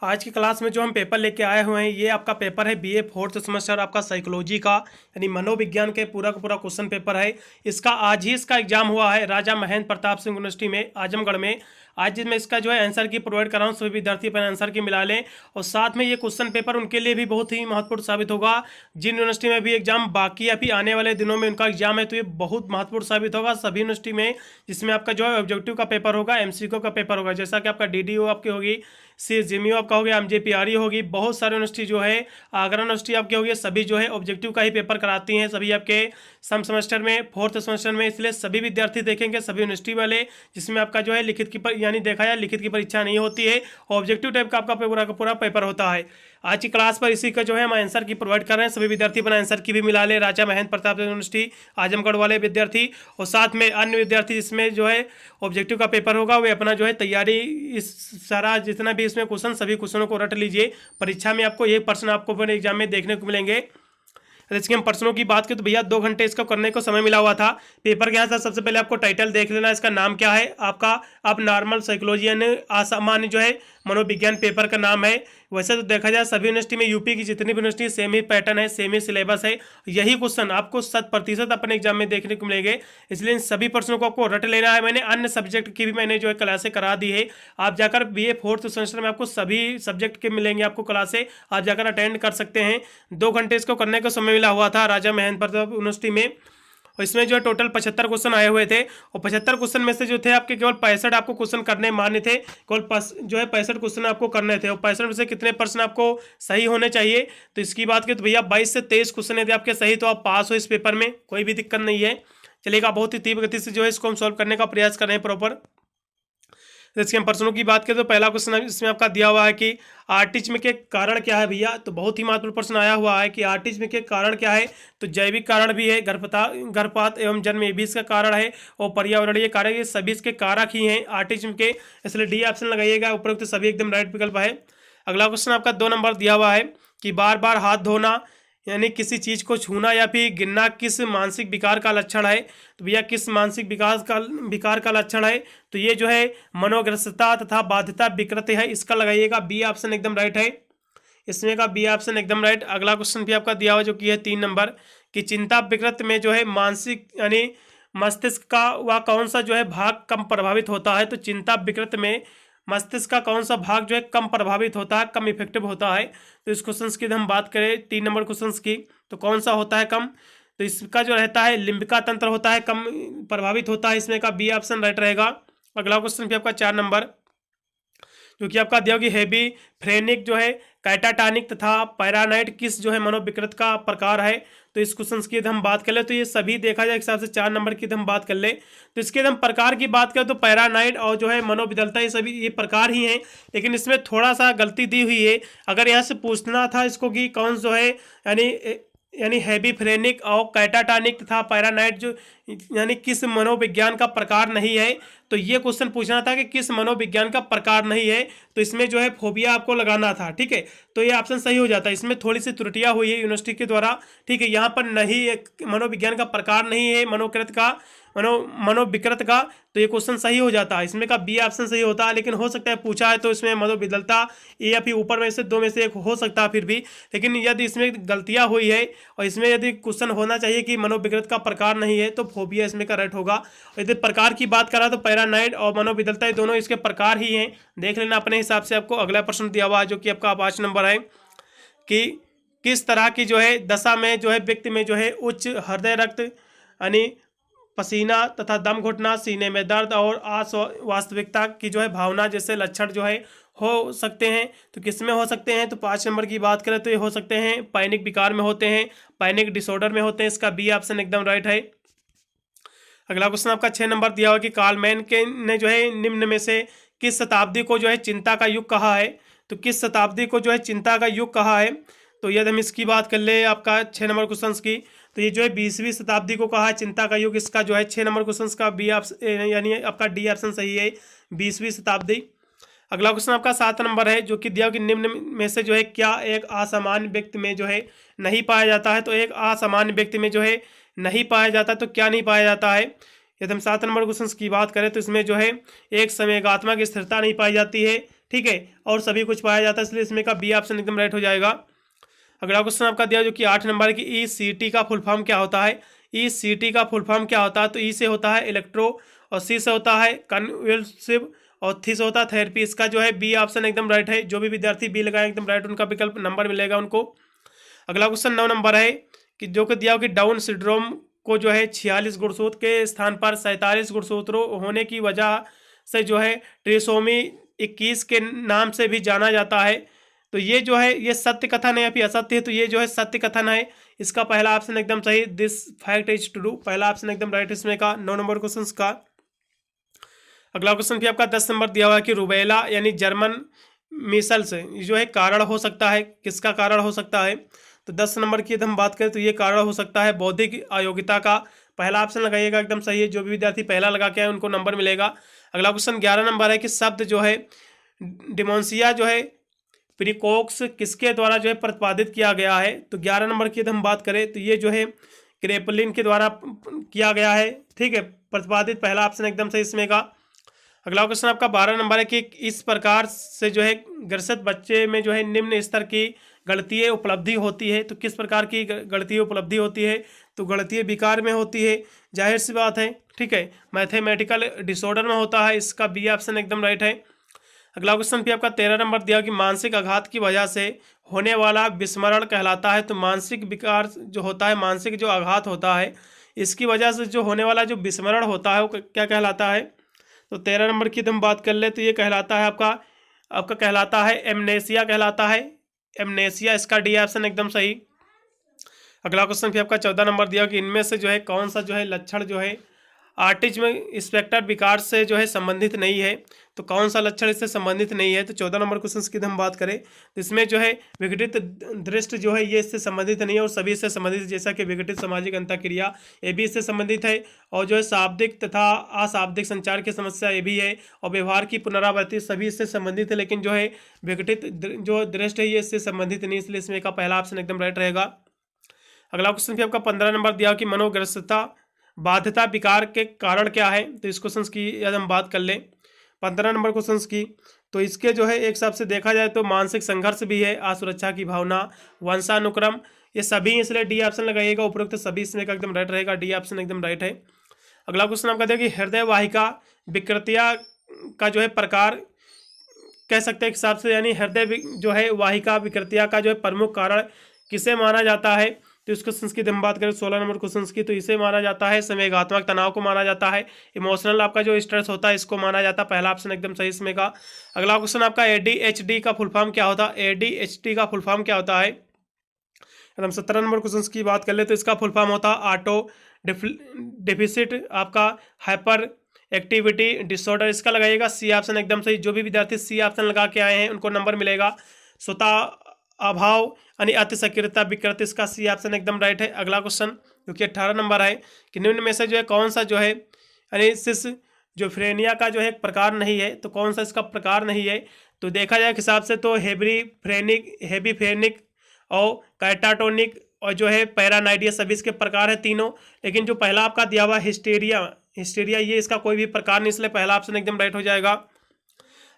आज की क्लास में जो हम पेपर लेके आए हुए हैं ये आपका पेपर है बीए फोर्थ सेमेस्टर आपका साइकोलॉजी का यानी मनोविज्ञान के पूरा का पूरा क्वेश्चन पेपर है। इसका आज ही इसका एग्जाम हुआ है राजा महेंद्र प्रताप सिंह यूनिवर्सिटी में आजमगढ़ में। आज मैं इसका जो है आंसर की प्रोवाइड कर रहा हूँ, सभी विद्यार्थी अपने आंसर की मिला लें। और साथ में ये क्वेश्चन पेपर उनके लिए भी बहुत ही महत्वपूर्ण साबित होगा जिन यूनिवर्सिटी में भी एग्जाम बाकी अभी आने वाले दिनों में उनका एग्जाम है, तो ये बहुत महत्वपूर्ण साबित होगा सभी यूनिवर्सिटी में, जिसमें आपका जो है ऑब्जेक्टिव का पेपर होगा, एमसीक्यू का पेपर होगा, जैसा कि आपका डीडीओ आपकी होगी, CGMU आपका हो गया, MJPRE होगी, बहुत सारे यूनिवर्सिटी जो है, आगरा यूनिवर्सिटी आपकी होगी, सभी जो है ऑब्जेक्टिव का ही पेपर कराती हैं सभी आपके सम सेमेस्टर में, फोर्थ सेमेस्टर में। इसलिए सभी विद्यार्थी देखेंगे, सभी यूनिवर्सिटी वाले, जिसमें आपका जो है लिखित की यानी देखा जाए लिखित की परीक्षा नहीं होती है, ऑब्जेक्टिव टाइप का आपका पूरा का पूरा पेपर होता है। आज की क्लास पर इसी का जो है हम आंसर की प्रोवाइड कर रहे हैं, सभी विद्यार्थी अपना आंसर की भी मिला ले, राजा महेंद्र प्रताप यूनिवर्सिटी आजमगढ़ वाले विद्यार्थी और साथ में अन्य विद्यार्थी जिसमें जो है ऑब्जेक्टिव का पेपर होगा वे अपना जो है तैयारी इस सारा जितना भी इसमें क्वेश्चन सभी क्वेश्चनों को रट लीजिए। परीक्षा में आपको ये प्रश्न आपको अपने एग्जाम में देखने को मिलेंगे। इसके हम प्रश्नों की बात करें तो भैया 2 घंटे इसका करने को समय मिला हुआ था। पेपर के यहाँ से सबसे पहले आपको टाइटल देख लेना, इसका नाम क्या है आपका, अब नॉर्मल साइकोलॉजी यानी असामान्य जो है मनोविज्ञान पेपर का नाम है। वैसे तो देखा जाए सभी यूनिवर्सिटी में यूपी की जितनी भी यूनिवर्सिटी सेम ही पैटर्न है, सेम ही सिलेबस है, यही क्वेश्चन आपको 100% अपने एग्जाम में देखने को मिलेंगे। इसलिए इन सभी प्रश्नों को आपको रट लेना है। मैंने अन्य सब्जेक्ट की भी मैंने जो है क्लासें करा दी है, आप जाकर बीए फोर्थ सेमेस्टर में आपको सभी सब्जेक्ट के मिलेंगे आपको क्लासें, आप जाकर अटेंड कर सकते हैं। 2 घंटे इसको करने का समय मिला हुआ था राजा महेंद्र प्रताप यूनिवर्सिटी में। और इसमें जो है टोटल 75 क्वेश्चन आए हुए थे और 75 क्वेश्चन में से जो थे आपके केवल 65 आपको क्वेश्चन करने मान्य थे, केवल जो है 65 क्वेश्चन आपको करने थे और 65 में से कितने परसेंट आपको सही होने चाहिए। तो इसकी बात करें तो भैया 22 से 23 क्वेश्चन यदि आपके सही तो आप पास हो इस पेपर में, कोई भी दिक्कत नहीं है। चलेगा, बहुत ही तीव्र गति से जो है इसको हम सॉल्व करने का प्रयास कर रहे हैं प्रॉपर। इसके हम प्रश्नों की बात करें तो पहला क्वेश्चन इसमें आपका दिया हुआ है कि ऑटिज्म के कारण क्या है भैया, तो बहुत ही महत्वपूर्ण प्रश्न आया हुआ है कि ऑटिज्म के कारण क्या है। तो जैविक कारण भी है, गर्भपात एवं जन्म ये भी इसका कारण है और पर्यावरणीय कारण, ये सभी इसके कारक ही हैं ऑटिज्म के, इसलिए डी ऑप्शन लगाइएगा, उपरोक्त तो सभी एकदम राइट विकल्प है। अगला क्वेश्चन आपका 2 नंबर दिया हुआ है कि बार बार हाथ धोना यानी किसी चीज़ को छूना या फिर गिरना किस मानसिक विकार का लक्षण है। तो भैया किस मानसिक विकार का लक्षण है, तो ये जो है मनोग्रस्तता तथा बाध्यता विकृति है, इसका लगाइएगा बी ऑप्शन एकदम राइट है, इसमें का बी ऑप्शन एकदम राइट। अगला क्वेश्चन भी आपका दिया हुआ जो कि है 3 नंबर कि चिंता विकृति में जो है मानसिक यानी मस्तिष्क का वह कौन सा जो है भाग कम प्रभावित होता है। तो चिंता विकृति में मस्तिष्क का कौन सा भाग जो है कम प्रभावित होता है, कम इफेक्टिव होता है। तो इस क्वेश्चन की हम बात करें 3 नंबर क्वेश्चन की, तो कौन सा होता है कम, तो इसका जो रहता है लिम्बिका तंत्र होता है, कम प्रभावित होता है, इसमें का बी ऑप्शन राइट रहेगा। अगला क्वेश्चन भी आपका 4 नंबर जो कि आपका दिया होगी हेबी फ्रेनिक जो है कैटाटॉनिक तथा पैरानाइड किस जो है मनोविकृत का प्रकार है। तो इस क्वेश्चन की हम बात कर ले तो ये सभी देखा जाए एक हिसाब से 4 नंबर की हम बात कर ले तो इसके हम प्रकार की बात करें तो पैरानाइड और जो है मनोविदलता ये सभी ये प्रकार ही हैं, लेकिन इसमें थोड़ा सा गलती दी हुई है। अगर यहाँ से पूछना था इसको कि कौन जो है यानी हैवी फ्रेनिक और कैटाटॉनिक तथा पैरानाइड जो यानी किस मनोविज्ञान का प्रकार नहीं है, तो ये क्वेश्चन पूछना था कि किस मनोविज्ञान का प्रकार नहीं है, तो इसमें जो है फोबिया आपको लगाना था। ठीक है, तो ये ऑप्शन सही हो जाता है। इसमें थोड़ी सी त्रुटियां हुई है यूनिवर्सिटी के द्वारा। ठीक है, यहाँ पर नहीं एक मनोविज्ञान का प्रकार नहीं है मनोविकृत का, तो ये क्वेश्चन सही हो जाता है। इसमें का बी ऑप्शन सही होता है, लेकिन हो सकता है पूछा है तो इसमें मनोविदलता ए या फिर ऊपर में से 2 में से एक हो सकता है फिर भी, लेकिन यदि इसमें गलतियां हुई है और इसमें यदि क्वेश्चन होना चाहिए कि मनोविकृत का प्रकार नहीं है तो फोबिया इसमें का राइट होगा। यदि प्रकार की बात करा तो पैरानाइड और मनोविदलता दोनों इसके प्रकार ही हैं, देख लेना अपने हिसाब से। आपको अगला प्रश्न दिया हुआ है जो कि आपका 5 नंबर है कि किस तरह की जो है दशा में जो है व्यक्ति में जो है उच्च हृदय रक्त यानी पसीना तथा दम घुटना, सीने में दर्द और वास्तविकता की जो है भावना जैसे लक्षण जो है हो सकते हैं। तो किस में हो सकते हैं, तो 5 नंबर की बात करें तो ये हो सकते हैं पैनिक विकार में होते हैं, पैनिक डिसऑर्डर में होते हैं, इसका बी ऑप्शन एकदम राइट है। अगला क्वेश्चन आपका 6 नंबर दिया हुआ कि कार्लमैन के ने जो है निम्न में से किस शताब्दी को जो है चिंता का युग कहा है। तो किस शताब्दी को जो है चिंता का युग कहा है, तो यदि हम इसकी बात कर ले आपका 6 नंबर क्वेश्चन की, तो ये जो है 20वीं शताब्दी को कहा है चिंता का युग, इसका जो है 6 नंबर क्वेश्चन का बी ऑप्शन यानी आपका डी ऑप्शन सही है, 20वीं शताब्दी। अगला क्वेश्चन आपका 7 नंबर है जो कि दिया कि निम्न में से जो है क्या एक असामान्य व्यक्ति में जो है नहीं पाया जाता है। तो एक असामान्य व्यक्ति में जो है नहीं पाया जाता तो क्या नहीं पाया जाता है। यदि हम 7 नंबर क्वेश्चन की बात करें तो इसमें जो है एक संवेगात्मक स्थिरता नहीं पाई जाती है। ठीक है, और सभी कुछ पाया जाता है, इसलिए इसमें का बी ऑप्शन एकदम राइट हो जाएगा। अगला क्वेश्चन आपका दिया जो कि 8 नंबर की ECT का फुल फॉर्म क्या होता है। ECT का फुल फॉर्म क्या होता है, तो ई से होता है इलेक्ट्रो, और सी से होता है कन्वल्सिव, और थी से होता है थेरेपी। इसका जो है बी ऑप्शन एकदम राइट है। जो भी विद्यार्थी बी लगाए एकदम राइट, उनका विकल्प नंबर मिलेगा उनको। अगला क्वेश्चन 9 नंबर है कि जो कि दिया हो कि डाउन सिंड्रोम को जो है 46 गुणसूत्र के स्थान पर 47 गुणसूत्रों होने की वजह से जो है ट्रिसोमी 21 के नाम से भी जाना जाता है। तो ये जो है ये सत्य कथन है या फिर असत्य है, तो ये जो है सत्य कथन है। इसका पहला ऑप्शन एकदम सही, दिस फैक्ट इज ट्रू, पहला ऑप्शन एकदम राइट इसमें का 9 नंबर क्वेश्चन का। अगला क्वेश्चन भी आपका 10 नंबर दिया हुआ है कि रुबेला यानी जर्मन मीसल्स जो है कारण हो सकता है, किसका कारण हो सकता है। तो 10 नंबर की यदि हम बात करें तो ये कारण हो सकता है बौद्धिक अयोग्यता का, पहला ऑप्शन लगाइएगा एकदम सही है। जो भी विद्यार्थी पहला लगा के आए उनको नंबर मिलेगा। अगला क्वेश्चन 11 नंबर है कि शब्द जो है डिमोन्सिया जो है प्रिकॉक्स किसके द्वारा जो है प्रतिपादित किया गया है। तो 11 नंबर की यदि हम बात करें तो ये जो है क्रेपलिन के द्वारा किया गया है, ठीक है, प्रतिपादित, पहला ऑप्शन एकदम सही इसमें का। अगला क्वेश्चन आपका 12 नंबर है कि इस प्रकार से जो है ग्रसित बच्चे में जो है निम्न स्तर की गणितीय उपलब्धि होती है। तो किस प्रकार की गणितीय उपलब्धि होती है, तो गणितीय विकार में होती है, जाहिर सी बात है, ठीक है, मैथमेटिकल डिसऑर्डर में होता है। इसका बी ऑप्शन एकदम राइट है। अगला क्वेश्चन भी आपका 13 नंबर दिया कि मानसिक आघात की वजह से होने वाला विस्मरण कहलाता है। तो मानसिक विकार जो होता है, मानसिक जो आघात होता है, इसकी वजह से जो होने वाला जो विस्मरण होता है वो क्या कहलाता है। तो 13 नंबर की हम बात कर ले तो ये कहलाता है आपका कहलाता है एमनेसिया कहलाता है, एमनेसिया, इसका डी ऑप्शन एकदम सही। अगला क्वेश्चन भी आपका 14 नंबर दिया कि इनमें से जो है कौन सा जो है लक्षण जो है ऑटिज्म स्पेक्ट्रम विकार से जो है संबंधित नहीं है। तो कौन सा लक्षण इससे संबंधित नहीं है। तो 14 नंबर क्वेश्चन की हम बात करें तो इसमें जो है विघटित दृष्टि जो है ये इससे संबंधित नहीं है, और सभी से संबंधित, जैसा कि विघटित सामाजिक अंतःक्रिया ये भी इससे संबंधित है, और जो है शाब्दिक तथा अशाब्दिक संचार की समस्या ये भी है, और व्यवहार की पुनरावृत्ति सभी इससे संबंधित है। लेकिन जो है विघटित जो दृष्टि है ये इससे संबंधित नहीं, इसलिए इसमें का पहला ऑप्शन एकदम राइट रहेगा। अगला क्वेश्चन भी आपका 15 नंबर दिया कि मनोग्रस्तता बाध्यता विकार के कारण क्या है। तो इस क्वेश्चन की यदि हम बात कर लें 15 नंबर क्वेश्चन की, तो इसके जो है एक हिसाब से देखा जाए तो मानसिक संघर्ष भी है, असुरक्षा की भावना, वंशानुक्रम, ये सभी, इसलिए डी ऑप्शन लगाइएगा, उपरोक्त सभी इसमें का एकदम राइट रहेगा, डी ऑप्शन एकदम राइट है। अगला क्वेश्चन आपका देखिए हृदय वाहिका विकृतियाँ का जो है प्रकार कह सकते हैं एक हिसाब से, यानी हृदय जो है वाहिका विकृतियाँ का जो है प्रमुख कारण किसे माना जाता है। तो इस क्वेश्चन की हम बात करें 16 नंबर क्वेश्चन की, तो इसे माना जाता है संवेगात्मक तनाव को माना जाता है, इमोशनल आपका जो स्ट्रेस होता है इसको माना जाता है, पहला ऑप्शन एकदम सही इसमें का। अगला क्वेश्चन आपका ADHD का फुल फॉर्म क्या होता है। ADHD का फुल फॉर्म क्या होता है। हम 17 नंबर क्वेश्चन की बात कर ले तो इसका फुल फॉर्म होता है ऑटो डेफिसिट आपका हाइपर एक्टिविटी डिसऑर्डर, इसका लगाइएगा सी ऑप्शन एकदम सही। जो भी विद्यार्थी सी ऑप्शन लगा के आए हैं उनको नंबर मिलेगा। स्वतः अभाव यानी अति सक्रियता विकृति, इसका सी ऑप्शन एकदम राइट है। अगला क्वेश्चन जो कि 18 नंबर है कि निम्न में से जो है कौन सा जो है यानी सिस जो फ्रेनिया का जो है प्रकार नहीं है। तो कौन सा इसका प्रकार नहीं है, तो देखा जाए हिसाब से तो हेबी फ्रेनिक और कैटाटोनिक और जो है पैरानाइडिया सभी इसके प्रकार है तीनों। लेकिन जो पहला आपका दिया हुआ हिस्टीरिया ये इसका कोई भी प्रकार नहीं, इसलिए पहला ऑप्शन एकदम राइट हो जाएगा।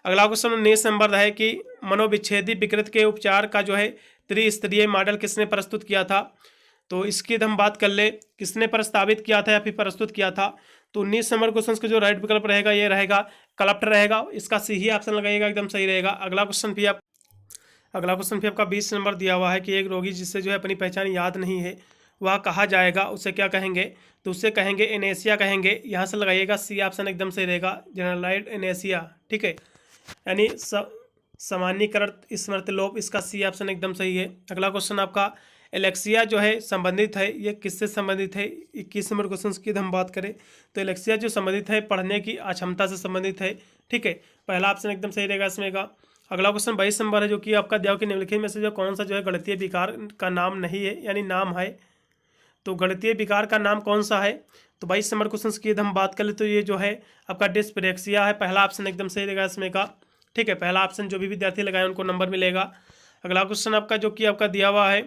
अगला क्वेश्चन 19 नंबर है कि मनोविच्छेदी विकृति के उपचार का जो है त्रिस्तरीय मॉडल किसने प्रस्तुत किया था। तो इसकी हम बात कर ले किसने प्रस्तावित किया था या फिर प्रस्तुत किया था। तो 19 नंबर क्वेश्चन का जो राइट विकल्प रहेगा ये रहेगा क्लफ्टर रहेगा, इसका सी ही ऑप्शन लगाइएगा एकदम सही रहेगा। अगला क्वेश्चन भी आपका 20 नंबर दिया हुआ है कि एक रोगी जिससे जो है अपनी पहचान याद नहीं है वह कहा जाएगा, उसे क्या कहेंगे। तो उससे कहेंगे एनेसिया कहेंगे, यहाँ से लगाइएगा सी ऑप्शन एकदम सही रहेगा, जनरलाइज्ड एनेसिया, ठीक है, यानी सामान्यीकृत स्मृति लोप, इसका सी ऑप्शन एकदम सही है। अगला क्वेश्चन आपका एलेक्सिया जो है संबंधित है, ये किससे संबंधित है। 21 नंबर क्वेश्चन की हम बात करें तो एलेक्सिया जो संबंधित है पढ़ने की अक्षमता से संबंधित है, ठीक है, पहला ऑप्शन एकदम सही रहेगा इसमें का। अगला क्वेश्चन 22 नंबर है जो कि आपका दिया कि निम्नलिखित में से जो कौन सा जो है गणितीय विकार का नाम नहीं है यानी नाम है। तो गणितीय विकार का नाम कौन सा है। तो 22 नंबर क्वेश्चन की हम बात करें तो ये जो है आपका डिस्प्रेक्सिया है, पहला ऑप्शन एकदम सही रहेगा इसमें का, ठीक है, पहला ऑप्शन जो भी विद्यार्थी लगाए उनको नंबर मिलेगा। अगला क्वेश्चन आपका जो कि आपका दिया हुआ है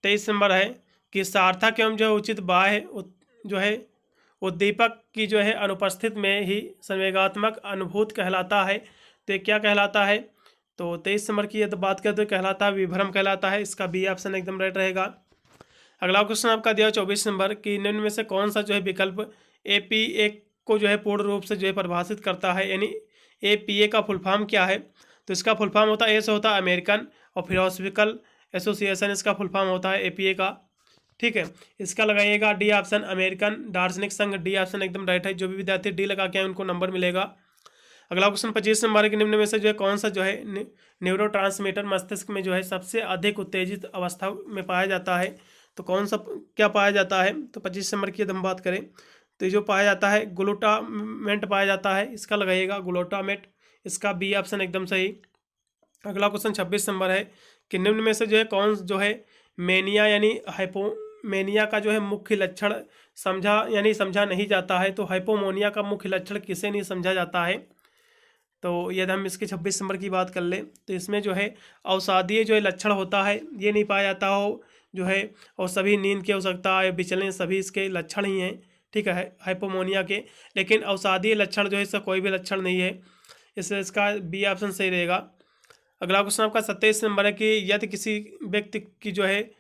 23 नंबर है कि सार्थक एवं जो है उचित बाह्य जो है उद्दीपक की जो है अनुपस्थित में ही संवेगात्मक अनुभूत कहलाता है। तो ये क्या कहलाता है? तो 23 नंबर की यदि बात करें तो कहलाता है विभ्रम कहलाता है। इसका बी ऑप्शन एकदम राइट रहेगा। अगला क्वेश्चन आपका दिया 24 नंबर की निम्न में से कौन सा जो है विकल्प APA को जो है पूर्ण रूप से जो है परिभाषित करता है, यानी APA का फुल फॉर्म क्या है? तो इसका फुल फॉर्म होता है ए से होता है अमेरिकन और फिलोसफिकल एसोसिएशन, इसका फुल फॉर्म होता है APA का। ठीक है, इसका लगाइएगा डी ऑप्शन अमेरिकन दार्शनिक संघ, डी ऑप्शन एकदम राइट है। जो भी विद्यार्थी डी लगा के आए उनको नंबर मिलेगा। अगला क्वेश्चन 25 नंबर के निम्न में से जो है कौन सा जो है न्यूरोट्रांसमीटर मस्तिष्क में जो है सबसे अधिक उत्तेजित अवस्था में पाया जाता है? तो कौन सा क्या पाया जाता है? तो 25 नंबर की यदि हम बात करें तो ये जो पाया जाता है ग्लूटामेट पाया जाता है, इसका लगाइएगा ग्लूटामेट, इसका बी ऑप्शन एकदम सही। अगला क्वेश्चन 26 नंबर है कि निम्न में से जो है कौन जो है मेनिया यानी हाइपोमेनिया का जो है मुख्य लक्षण समझा नहीं जाता है? तो हाइपोमोनिया का मुख्य लक्षण किसे नहीं समझा जाता है? तो यदि हम इसके 26 नंबर की बात कर लें तो इसमें जो है अवसादीय जो है लक्षण होता है ये नहीं पाया जाता हो जो है, और सभी नींद की आवश्यकता या विचलन सभी इसके लक्षण ही हैं। ठीक है, हाइपोमोनिया के, लेकिन अवसादीय लक्षण जो है इसका कोई भी लक्षण नहीं है, इसलिए इसका बी ऑप्शन सही रहेगा। अगला क्वेश्चन आपका 27 नंबर है कि यदि किसी व्यक्ति की जो है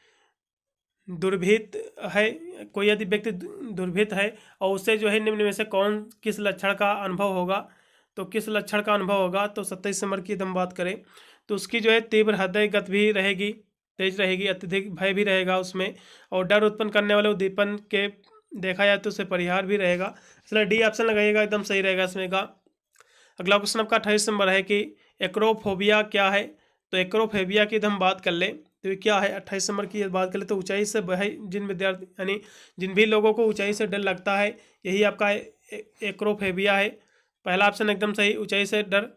दुर्भित है, कोई यदि व्यक्ति दुर्भित है और उससे जो है निम्न में से किस लक्षण का अनुभव होगा? तो किस लक्षण का अनुभव होगा? तो 27 नंबर की हम बात करें तो उसकी जो है तीव्र हृदय गति भी रहेगी, तेज रहेगी, अत्यधिक भय भी रहेगा उसमें, और डर उत्पन्न करने वाले उद्दीपन के देखा जाए तो उससे परिहार भी रहेगा, इसलिए डी ऑप्शन लगाइएगा एकदम सही रहेगा इसमें का। अगला क्वेश्चन आपका 28 नंबर है कि एक्रोफोबिया क्या है? तो एक्रोफोबिया की हम बात कर लें तो ये क्या है? 28 नंबर की बात कर ले तो ऊंचाई से भय, जिन विद्यार्थी यानी जिन भी लोगों को ऊंचाई से डर लगता है यही आपका एक्रोफोबिया है। पहला ऑप्शन एकदम सही, ऊंचाई से डर।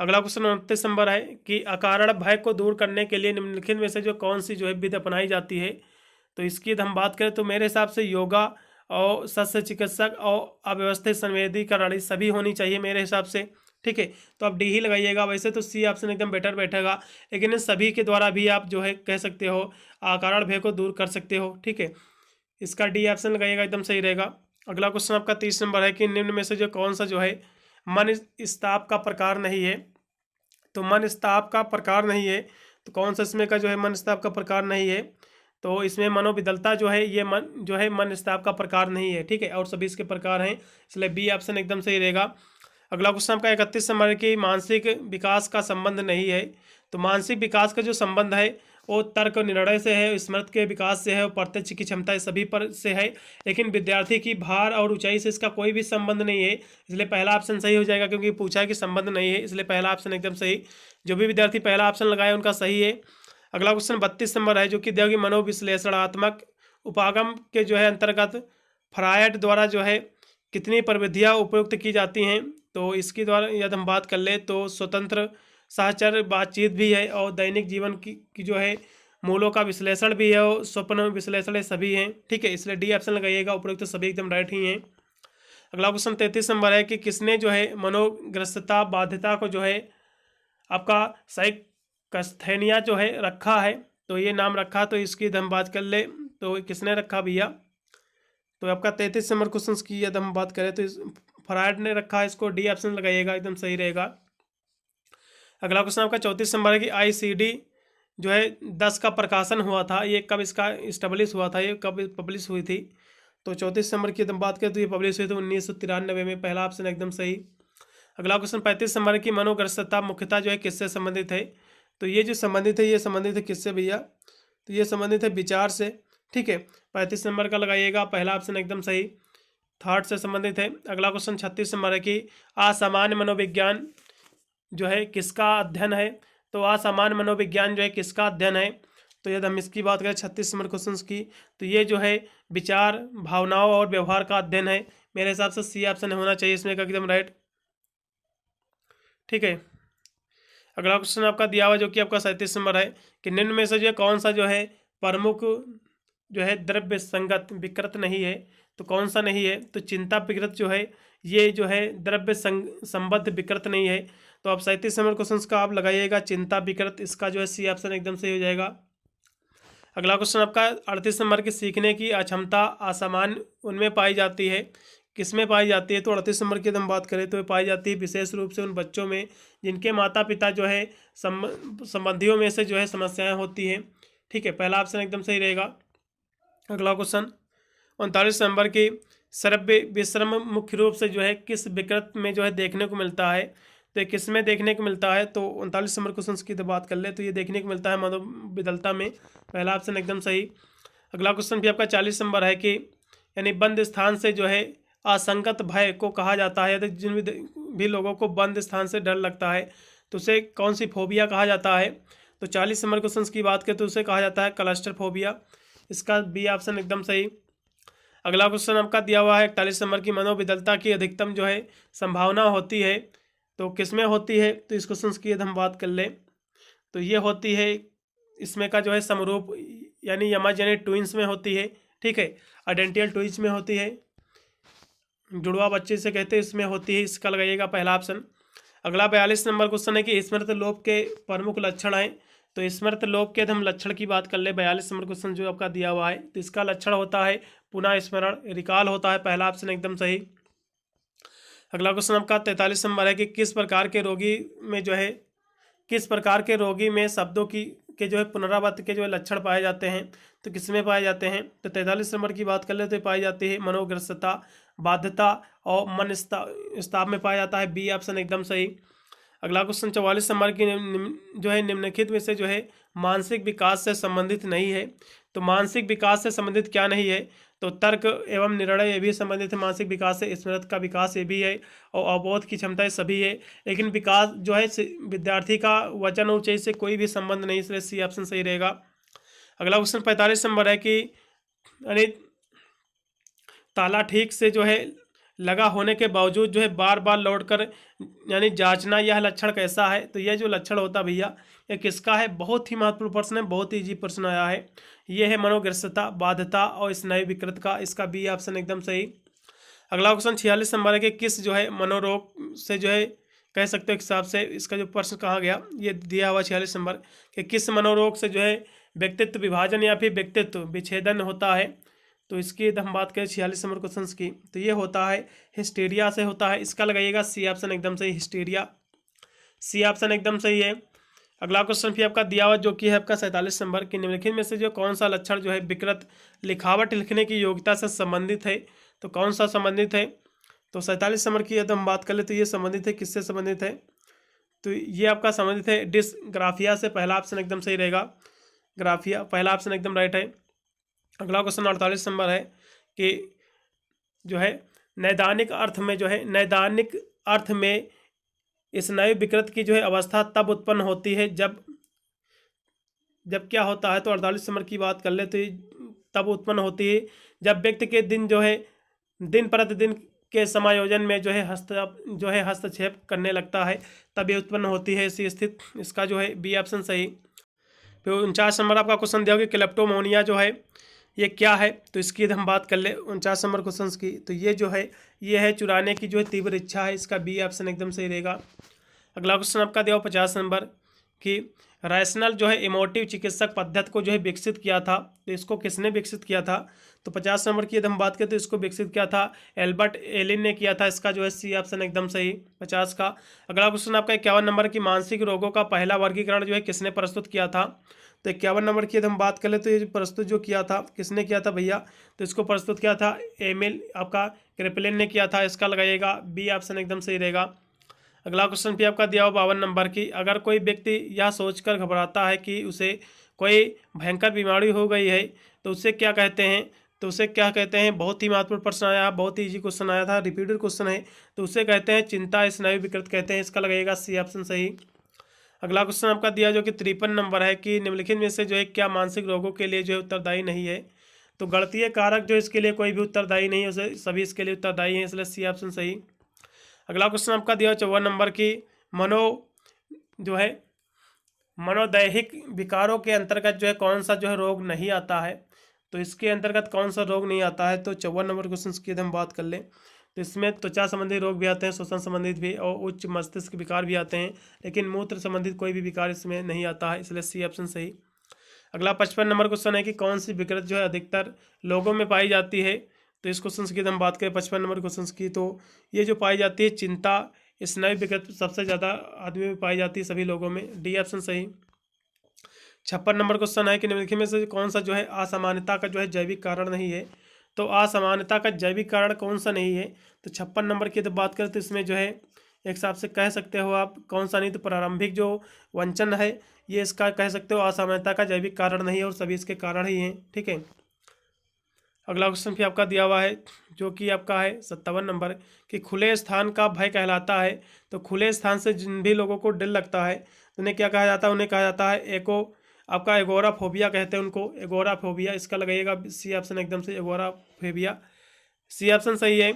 अगला क्वेश्चन 29 नंबर है कि अकारण भय को दूर करने के लिए निम्नलिखित में से जो कौन सी जो है विधि अपनाई जाती है? तो इसकी हम बात करें तो मेरे हिसाब से योगा और शस्त्र चिकित्सक और अव्यवस्थित संवेदी प्रणाली सभी होनी चाहिए मेरे हिसाब से। ठीक है, तो आप डी ही लगाइएगा। वैसे तो सी ऑप्शन एकदम बेटर बैठेगा, लेकिन इन सभी के द्वारा भी आप जो है कह सकते हो अकारण भय को दूर कर सकते हो। ठीक है, इसका डी ऑप्शन लगाइएगा एकदम सही रहेगा। अगला क्वेश्चन आपका 30 नंबर है कि निम्न में से जो कौन सा जो है मन स्ताप का प्रकार नहीं है? तो मन स्ताप का प्रकार नहीं है तो कौन सा इसमें का जो है मन स्ताप का प्रकार नहीं है? तो इसमें मनोविदलता जो है ये मन स्ताप का प्रकार नहीं है। ठीक है, और सभी इसके प्रकार हैं, इसलिए बी ऑप्शन एकदम सही रहेगा। अगला क्वेश्चन आपका 31 नंबर की मानसिक विकास का संबंध नहीं है। तो मानसिक विकास का जो संबंध है वो तर्क निर्णय से है, स्मृति के विकास से है और प्रत्यक्ष की क्षमता सभी पर से है, लेकिन विद्यार्थी की भार और ऊंचाई से इसका कोई भी संबंध नहीं है, इसलिए पहला ऑप्शन सही हो जाएगा क्योंकि पूछा है कि संबंध नहीं है, इसलिए पहला ऑप्शन एकदम सही। जो भी विद्यार्थी पहला ऑप्शन लगाए उनका सही है। अगला क्वेश्चन 32 नंबर है जो कि दिया कि मनोविश्लेषणात्मक उपागम के जो है अंतर्गत फ्रायड द्वारा जो है कितनी प्रविधियाँ उपयुक्त की जाती हैं? तो इसकी द्वारा यदि हम बात कर ले तो स्वतंत्र साहचर्य बातचीत भी है और दैनिक जीवन की जो है मूलों का विश्लेषण भी है और स्वप्न विश्लेषण सभी हैं। ठीक है, इसलिए डी ऑप्शन लगाइएगा, उपयुक्त सभी एकदम राइट ही हैं। अगला क्वेश्चन 33 नंबर है कि किसने जो है मनोग्रस्तता बाध्यता को जो है आपका साइकस्थेनिया जो है रखा है? तो ये नाम रखा, तो इसकी हम बात कर ले तो किसने रखा भैया? तो आपका 33 नंबर क्वेश्चन की यदि हम बात करें तो फ्रायड ने रखा है, इसको डी ऑप्शन लगाइएगा एकदम सही रहेगा। अगला क्वेश्चन आपका 34 नंबर है कि ICD जो है 10 का प्रकाशन हुआ था, ये कब इसका इस्टेब्लिश हुआ था, ये कब पब्लिश हुई थी? तो 34 नंबर की हम बात करें तो ये पब्लिश हुई थी 1993 में, पहला ऑप्शन एकदम सही। अगला क्वेश्चन 35 नंबर की मनोग्रस्तता मुख्यतः जो है किससे संबंधित है? तो ये जो संबंधित है ये संबंधित है किससे भैया? तो ये संबंधित है विचार से। ठीक है, 35 नंबर का लगाइएगा, पहला ऑप्शन एकदम सही, थॉट से संबंधित है। अगला क्वेश्चन 36 नंबर है कि असामान्य मनोविज्ञान जो है किसका अध्ययन है? तो असामान्य मनोविज्ञान जो है किसका अध्ययन है? तो यदि हम इसकी बात करें 36 नंबर क्वेश्चन की तो ये जो है विचार भावनाओं और व्यवहार का अध्ययन है, मेरे हिसाब से सी ऑप्शन होना चाहिए इसमें का एकदम राइट। ठीक है, अगला क्वेश्चन आपका दिया हुआ जो कि आपका 37 नंबर है कि निम्न में से जो कौन सा जो है प्रमुख जो है द्रव्य संगत विकृत नहीं है? तो कौन सा नहीं है? तो चिंता विकृत जो है ये जो है द्रव्य संबद्ध विकृत नहीं है, तो आप 37 नंबर क्वेश्चन का आप लगाइएगा चिंता विकृत, इसका जो है सी ऑप्शन एकदम सही हो जाएगा। अगला क्वेश्चन आपका 38 नंबर की सीखने की अक्षमता असामान्य उनमें पाई जाती है किस में पाई जाती है, तो 38 नंबर की यदि हम बात करें तो ये पाई जाती है विशेष रूप से उन बच्चों में जिनके माता पिता जो है संबंधियों में से जो है समस्याएं होती हैं। ठीक है, पहला ऑप्शन एकदम सही रहेगा। अगला क्वेश्चन 39 नंबर की श्रव्य विश्रम मुख्य रूप से जो है किस विकृत में जो है देखने को मिलता है, तो ये किस में देखने को मिलता है, तो 39 नंबर क्वेश्चन की तो बात कर ले तो ये देखने को मिलता है मनोविदलता में, पहला ऑप्शन एकदम सही। अगला क्वेश्चन भी आपका 40 नंबर है कि यानी बंद स्थान से जो है असंगत भय को कहा जाता है, यदि जिन भी लोगों को बंद स्थान से डर लगता है तो उसे कौन सी फोबिया कहा जाता है, तो 40 नंबर क्वेश्चन की बात करें तो उसे कहा जाता है क्लस्टर फोबिया, इसका बी ऑप्शन एकदम सही। अगला क्वेश्चन आपका दिया हुआ है 41 नंबर की मनोविदलता की अधिकतम जो है संभावना होती है, तो किस में होती है, तो इस क्वेश्चन की यदि हम बात कर ले तो ये होती है इसमें का जो है समरूप यानी यमाजेनेट ट्विंस में होती है। ठीक है, आइडेंटियल ट्विंस में होती है, जुड़वा बच्चे से कहते हैं, इसमें होती है, इसका लगाइएगा पहला ऑप्शन। अगला 42 नंबर क्वेश्चन है कि स्मृति लोप के प्रमुख लक्षण हैं, तो स्मृति लोप के हम लक्षण की बात कर ले 42 नंबर क्वेश्चन जो आपका दिया हुआ है, तो इसका लक्षण होता है पुनः स्मरण, रिकॉल होता है, पहला ऑप्शन एकदम सही। अगला क्वेश्चन आपका 43 नंबर है कि किस प्रकार के रोगी में जो है किस प्रकार के रोगी में शब्दों की के जो है पुनरावृत्ति के जो है लक्षण पाए जाते हैं, तो किस में पाए जाते हैं, तो 43 नंबर की बात कर ले तो पाई जाती है मनोग्रस्तता, बाध्यता और मन स्ताव में पाया जाता है, बी ऑप्शन एकदम सही। अगला क्वेश्चन 44 नंबर की जो है निम्नलिखित में से जो है मानसिक विकास से संबंधित नहीं है, तो मानसिक विकास से संबंधित क्या नहीं है, तो तर्क एवं निर्णय ये भी संबंधित है मानसिक विकास से, स्मृति का विकास ये भी है और अवबोध की क्षमता ये सभी है, लेकिन विकास जो है विद्यार्थी का वचन और ऊंचाई से कोई भी संबंध नहीं, इसलिए सी ऑप्शन सही रहेगा। अगला क्वेश्चन 45 नंबर है कि यानी ताला ठीक से जो है लगा होने के बावजूद जो है बार बार लौटकर यानी जांचना, यह लक्षण कैसा है, तो यह जो लक्षण होता भैया ये किसका है, बहुत ही महत्वपूर्ण प्रश्न है, बहुत ही इजी प्रश्न आया है, ये है मनोग्रस्तता, बाध्यता और स्नायु विकृत का, इसका बी ऑप्शन एकदम सही। अगला क्वेश्चन 46 नंबर है कि किस जो है मनोरोग से जो है कह सकते हो हिसाब से इसका जो प्रश्न कहा गया ये दिया हुआ 46 नंबर कि किस मनोरोग से जो है व्यक्तित्व विभाजन या फिर व्यक्तित्व विच्छेदन होता है, तो इसकी यदि हम बात करें 46 नंबर क्वेश्चन की तो ये होता है हिस्टीरिया से होता है, इसका लगाइएगा सी ऑप्शन एकदम सही, हिस्टीरिया, सी ऑप्शन एकदम सही है। अगला क्वेश्चन भी आपका दिया हुआ जो कि है आपका 47 नंबर की निम्नलिखित में से जो कौन सा लक्षण जो है विकृत लिखावट लिखने की योग्यता से संबंधित है, तो कौन सा संबंधित है, तो 47 नंबर की यदि हम बात कर ले तो ये संबंधित है, किससे संबंधित है, तो ये आपका संबंधित है डिस्ग्राफिया से, पहला ऑप्शन एकदम सही रहेगा, ग्राफिया पहला ऑप्शन एकदम राइट है। अगला क्वेश्चन 48 नंबर है कि जो है नैदानिक अर्थ में जो है नैदानिक अर्थ में स्नायु विकृत की जो है अवस्था तब उत्पन्न होती है जब क्या होता है, तो 48 नंबर की बात कर ले तो तब उत्पन्न होती है जब व्यक्ति के दिन जो है दिन प्रतिदिन के समायोजन में जो है हस्तक्षेप करने लगता है, तब ये उत्पन्न होती है ऐसी स्थिति, इसका जो है बी ऑप्शन सही। फिर 49 नंबर आपका क्वेश्चन दिया होगा क्लेप्टोमोनिया जो है ये क्या है, तो इसकी हम बात कर ले 49 नंबर क्वेश्चन की, तो ये जो है ये है चुराने की जो है तीव्र इच्छा है, इसका बी ऑप्शन एकदम सही रहेगा। अगला क्वेश्चन आपका दिया 50 नंबर कि रैशनल जो है इमोटिव चिकित्सक पद्धति को जो है विकसित किया था, तो इसको किसने विकसित किया था, तो 50 नंबर की यदि हम बात करें तो इसको विकसित किया था एल्बर्ट एलिन ने किया था, इसका जो है सी ऑप्शन एकदम सही 50 का। अगला क्वेश्चन आपका 51 नंबर की मानसिक रोगों का पहला वर्गीकरण जो है किसने प्रस्तुत किया था, तो 51 नंबर की यदि हम बात करें तो ये प्रस्तुत जो किया था किसने किया था भैया, तो इसको प्रस्तुत किया था एमिल आपका क्रेपलिन ने किया था, इसका लगाइएगा बी ऑप्शन एकदम सही रहेगा। अगला क्वेश्चन भी आपका दिया हुआ 52 नंबर की अगर कोई व्यक्ति यह सोचकर घबराता है कि उसे कोई भयंकर बीमारी हो गई है तो उसे क्या कहते हैं, तो उसे क्या कहते हैं, बहुत ही महत्वपूर्ण प्रश्न आया, बहुत ही इजी क्वेश्चन आया था, रिपीटेड क्वेश्चन है, तो उसे कहते हैं चिंता स्नायु विकृत कहते हैं, इसका लगेगा सी ऑप्शन सही। अगला क्वेश्चन आपका दिया जो कि 53 नंबर है कि निम्नलिखित में से जो है क्या मानसिक रोगों के लिए जो है उत्तरदायी नहीं है, तो गणितीय कारक जो इसके लिए कोई भी उत्तरदायी नहीं है, उसे सभी इसके लिए उत्तरदायी हैं, इसलिए सी ऑप्शन सही। अगला क्वेश्चन आपका दिया 54 नंबर की जो है मनोदैहिक विकारों के अंतर्गत जो है कौन सा जो है रोग नहीं आता है, तो इसके अंतर्गत कौन सा रोग नहीं आता है, तो 54 नंबर क्वेश्चन की हम बात कर लें तो इसमें त्वचा संबंधी रोग भी आते हैं, श्वसन संबंधित भी और उच्च मस्तिष्क विकार भी आते हैं, लेकिन मूत्र संबंधित कोई भी विकार इसमें नहीं आता है, इसलिए सी ऑप्शन सही। अगला 55 नंबर क्वेश्चन है कि कौन सी विकृत जो है अधिकतर लोगों में पाई जाती है, तो इस क्वेश्चन की हम बात करें 55 नंबर क्वेश्चन की, तो ये जो पाई जाती है चिंता, स्नायु विकृत सबसे ज़्यादा आदमी में पाई जाती है सभी लोगों में, डी ऑप्शन सही। 56 नंबर क्वेश्चन है कि निम्नलिखित में से कौन सा जो है असामान्यता का जो है जैविक कारण नहीं है। तो असामान्यता का जैविक कारण कौन सा नहीं है, तो 56 नंबर की तो बात करें तो इसमें जो है एक हिसाब से कह सकते हो आप कौन सा नहीं, तो प्रारंभिक जो वंचन है ये इसका कह सकते हो असामान्यता का जैविक कारण नहीं है, और सभी इसके कारण ही हैं। ठीक है, अगला क्वेश्चन भी आपका दिया हुआ है जो कि आपका है 57 नंबर कि खुले स्थान का भय कहलाता है। तो खुले स्थान से जिन भी लोगों को डर लगता है तो उन्हें क्या कहा जाता है, उन्हें कहा जाता है आपका एगोराफोबिया कहते हैं उनको, एगोराफोबिया। इसका लगेगा सी ऑप्शन एकदम से, एगोराफोबिया सी ऑप्शन सही है।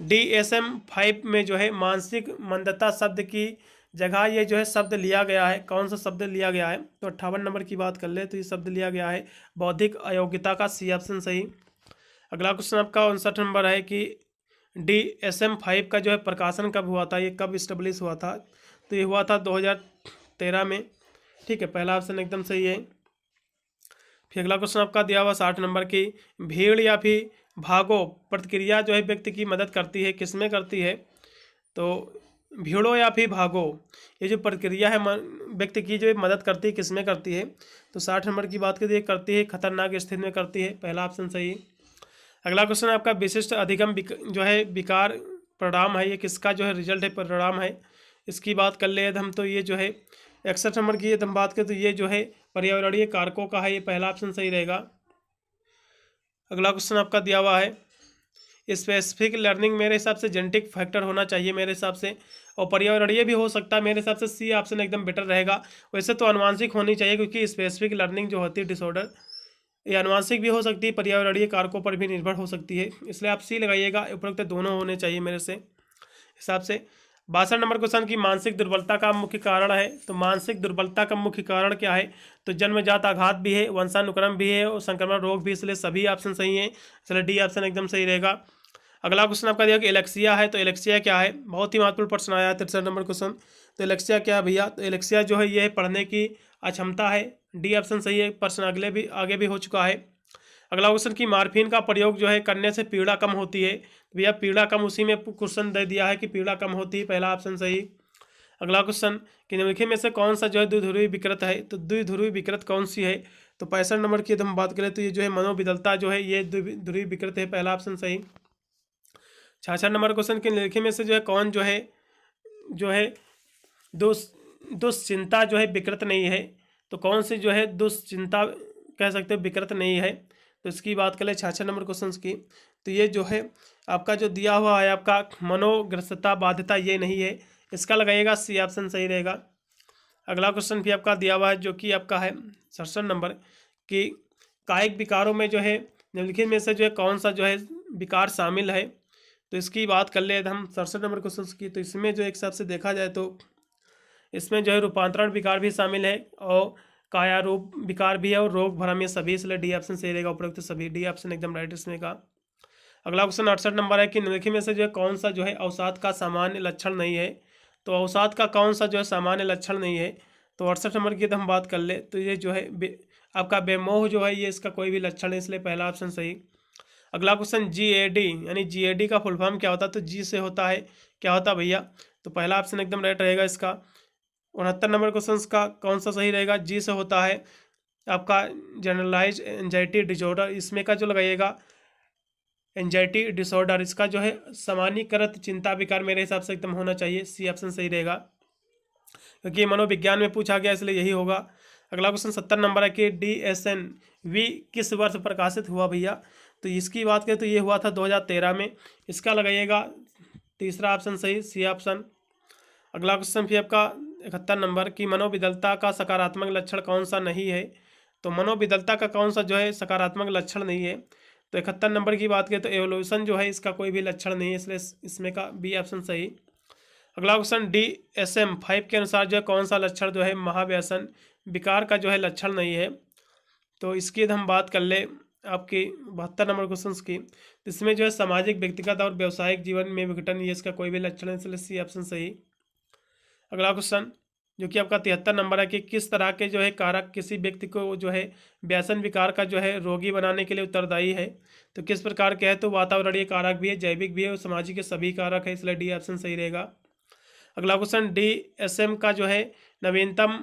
DSM-5 में जो है मानसिक मंदता शब्द की जगह ये जो है शब्द लिया गया है, कौन सा शब्द लिया गया है, तो 58 नंबर की बात कर ले तो ये शब्द लिया गया है बौद्धिक अयोग्यता का, सी ऑप्शन सही। अगला क्वेश्चन आपका 59 नंबर है कि DSM-5 का जो है प्रकाशन कब हुआ था, ये कब इस्टेब्लिश हुआ था, तो ये हुआ था 2013 में। ठीक है, पहला ऑप्शन एकदम सही है। फिर अगला क्वेश्चन आपका दिया हुआ 60 नंबर की भीड़ या फिर भागो प्रतिक्रिया जो है व्यक्ति की मदद करती है, किसमें करती है, तो भीड़ो या फिर भागो ये जो प्रक्रिया है व्यक्ति की जो मदद करती है किसमें करती है, तो 60 नंबर की बात करिए करती है खतरनाक स्थिति में करती है, पहला ऑप्शन सही। अगला क्वेश्चन आपका विशिष्ट अधिगम जो है विकार परिणाम है, ये किसका जो है रिजल्ट है, परिणाम है, इसकी बात कर ले हम तो ये जो है 61 नंबर की हम बात करें तो ये जो है पर्यावरणीय कारकों का है, ये पहला ऑप्शन सही रहेगा। अगला क्वेश्चन आपका दिया हुआ है स्पेसिफिक लर्निंग मेरे हिसाब से जेनेटिक फैक्टर होना चाहिए मेरे हिसाब से, और पर्यावरणीय भी हो सकता है मेरे हिसाब से, सी ऑप्शन एकदम बेटर रहेगा। वैसे तो आनुवांशिक होनी चाहिए क्योंकि स्पेसिफिक लर्निंग जो होती है डिसऑर्डर ये आनुवांशिक भी हो सकती है, पर्यावरणीय कारकों पर भी निर्भर हो सकती है, इसलिए आप सी लगाइएगा, उपरोक्त दोनों होने चाहिए मेरे से हिसाब से। 62 नंबर क्वेश्चन की मानसिक दुर्बलता का मुख्य कारण है, तो मानसिक दुर्बलता का मुख्य कारण क्या है, तो जन्मजात आघात भी है, वंशानुक्रम भी है और संक्रमण रोग भी, इसलिए सभी ऑप्शन सही हैं, इसलिए डी ऑप्शन एकदम सही रहेगा। अगला क्वेश्चन आपका दिया कि एलेक्सिया है, तो एलेक्सिया क्या है, बहुत ही महत्वपूर्ण प्रश्न आया है 63 नंबर क्वेश्चन, तो एलेक्सिया क्या है भैया, तो एलेक्सिया जो है ये पढ़ने की अक्षमता है, डी ऑप्शन सही है, प्रश्न आगे भी हो चुका है। अगला क्वेश्चन की मार्फिन का प्रयोग जो है करने से पीड़ा कम होती है, भैया पीड़ा कम उसी में क्वेश्चन दे दिया है कि पीड़ा कम होती है, पहला ऑप्शन सही। अगला क्वेश्चन कि निम्नलिखित में से कौन सा जो है द्विध्रुवी विकृत है, तो द्विध्रुवी विकृत कौन सी है, तो 65 नंबर की हम बात करें तो ये जो है मनोविदलता जो है ये द्विध्रुवी विकृत है, पहला ऑप्शन सही। 66 नंबर क्वेश्चन के निम्नलिखित में से जो है कौन जो है दुश्चिंता जो है विकृत नहीं है, तो कौन सी जो है दुश्चिंता कह सकते हो विकृत नहीं है, तो इसकी बात करें 66 नंबर क्वेश्चन की, तो ये जो है आपका जो दिया हुआ है आपका मनोग्रस्तता बाध्यता ये नहीं है, इसका लगाइएगा सी ऑप्शन सही रहेगा। अगला क्वेश्चन भी आपका दिया हुआ है जो कि आपका है 67 नंबर कि कायिक विकारों में जो है निम्नलिखित में से जो है कौन सा जो है विकार शामिल है, तो इसकी बात कर ले हम 67 नंबर क्वेश्चन की, तो इसमें जो एक हिसाब से देखा जाए तो इसमें जो है रूपांतरण विकार भी शामिल है और काया रूप विकार भी है और रोग भ्रम, ये सभी, इसलिए डी ऑप्शन सही रहेगा, उपरोक्त सभी, डी ऑप्शन एकदम राइट इसमें का। अगला क्वेश्चन 68 नंबर है कि निम्नलिखित में से जो है कौन सा जो है अवसाद का सामान्य लक्षण नहीं है, तो अवसाद का कौन सा जो है सामान्य लक्षण नहीं है, तो 68 नंबर की हम बात कर ले तो ये जो है आपका बेमोह जो है ये इसका कोई भी लक्षण है, इसलिए पहला ऑप्शन सही। अगला क्वेश्चन GAD यानी GAD का फुल फॉर्म क्या होता है, तो जी से होता है, क्या होता है भैया, तो पहला ऑप्शन एकदम राइट रहेगा इसका। 69 नंबर क्वेश्चन का कौन सा सही रहेगा, जी से होता है आपका जनरलाइज एंजाइटी डिसऑर्डर, इसमें का जो लगाइएगा एंजाइटी डिसऑर्डर, इसका जो है सामान्यीकृत चिंता विकार मेरे हिसाब से एकदम होना चाहिए, सी ऑप्शन सही रहेगा क्योंकि मनोविज्ञान में पूछा गया इसलिए यही होगा। अगला क्वेश्चन 70 नंबर है कि DSM-V किस वर्ष प्रकाशित हुआ भैया, तो इसकी बात करें तो ये हुआ था 2013 में, इसका लगाइएगा तीसरा ऑप्शन सही, सी ऑप्शन। अगला क्वेश्चन फिर आपका 71 नंबर की मनोविदलता का सकारात्मक लक्षण कौन सा नहीं है, तो मनोविदलता का कौन सा जो है सकारात्मक लक्षण नहीं है, तो 71 नंबर की बात करें तो एवोल्यूशन जो है इसका कोई भी लक्षण नहीं है, इसलिए इसमें का बी ऑप्शन सही। अगला क्वेश्चन DSM-5 के अनुसार जो है कौन सा लक्षण जो है महाव्यसन विकार का जो है लक्षण नहीं है, तो इसकी हम बात कर ले आपकी 72 नंबर क्वेश्चन की, इसमें जो है सामाजिक व्यक्तिगत और व्यावसायिक जीवन में विघटन ये इसका कोई भी लक्षण है, इसलिए सी ऑप्शन सही। अगला क्वेश्चन जो कि आपका 73 नंबर है कि किस तरह के जो है कारक किसी व्यक्ति को जो है व्यसन विकार का जो है रोगी बनाने के लिए उत्तरदायी है। तो किस प्रकार के है, तो वातावरणीय कारक भी है, जैविक भी है और सामाजिक के सभी कारक है, इसलिए डी ऑप्शन सही रहेगा। अगला क्वेश्चन, DSM का जो है नवीनतम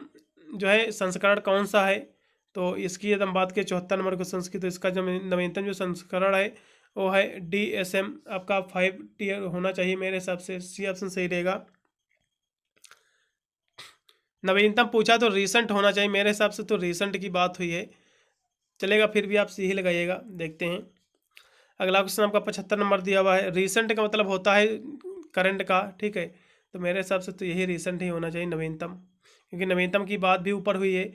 जो है संस्करण कौन सा है, तो इसकी यदि हम बात करें 74 नंबर क्वेश्चन की, तो इसका जो नवीनतम जो संस्करण है वो है DSM आपका 5 टीयर होना चाहिए मेरे हिसाब से, सी ऑप्शन सही रहेगा। नवीनतम पूछा तो रिसेंट होना चाहिए मेरे हिसाब से, तो रिसेंट की बात हुई है, चलेगा, फिर भी आप सी ही लगाइएगा, देखते हैं। अगला क्वेश्चन आपका 75 नंबर दिया हुआ है, रिसेंट का मतलब होता है करंट का, ठीक है, तो मेरे हिसाब से तो यही रिसेंट ही होना चाहिए नवीनतम, क्योंकि नवीनतम की बात भी ऊपर हुई है,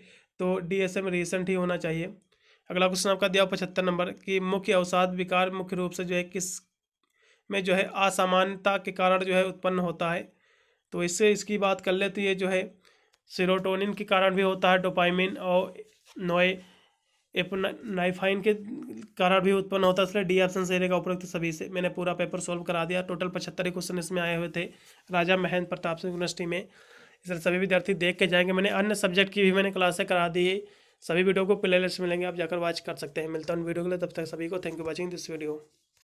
तो DSM रिसेंट ही होना चाहिए। अगला क्वेश्चन आपका दिया 75 नंबर कि मुख्य अवसाद विकार मुख्य रूप से जो है किस में जो है असामान्यता के कारण जो है उत्पन्न होता है, तो इससे इसकी बात कर ले तो ये जो है सेरोटोनिन के कारण भी होता है, डोपामिन और नोए एपनाइफाइन के कारण भी उत्पन्न होता है, इसलिए डी ऑप्शन सही रहेगा उपरोक्त सभी से। मैंने पूरा पेपर सॉल्व करा दिया, टोटल 75 क्वेश्चन इसमें आए हुए थे राजा महेंद्र प्रताप सिंह यूनिवर्सिटी में, इसलिए सभी विद्यार्थी देख के जाएंगे। मैंने अन्य सब्जेक्ट की भी मैंने क्लासें करा दी है, सभी वीडियो को प्ले लिस्ट मिलेंगे, आप जाकर वॉच कर सकते हैं। मिलता हूँ वीडियो के लिए, तब तक सभी को thank you watching this video.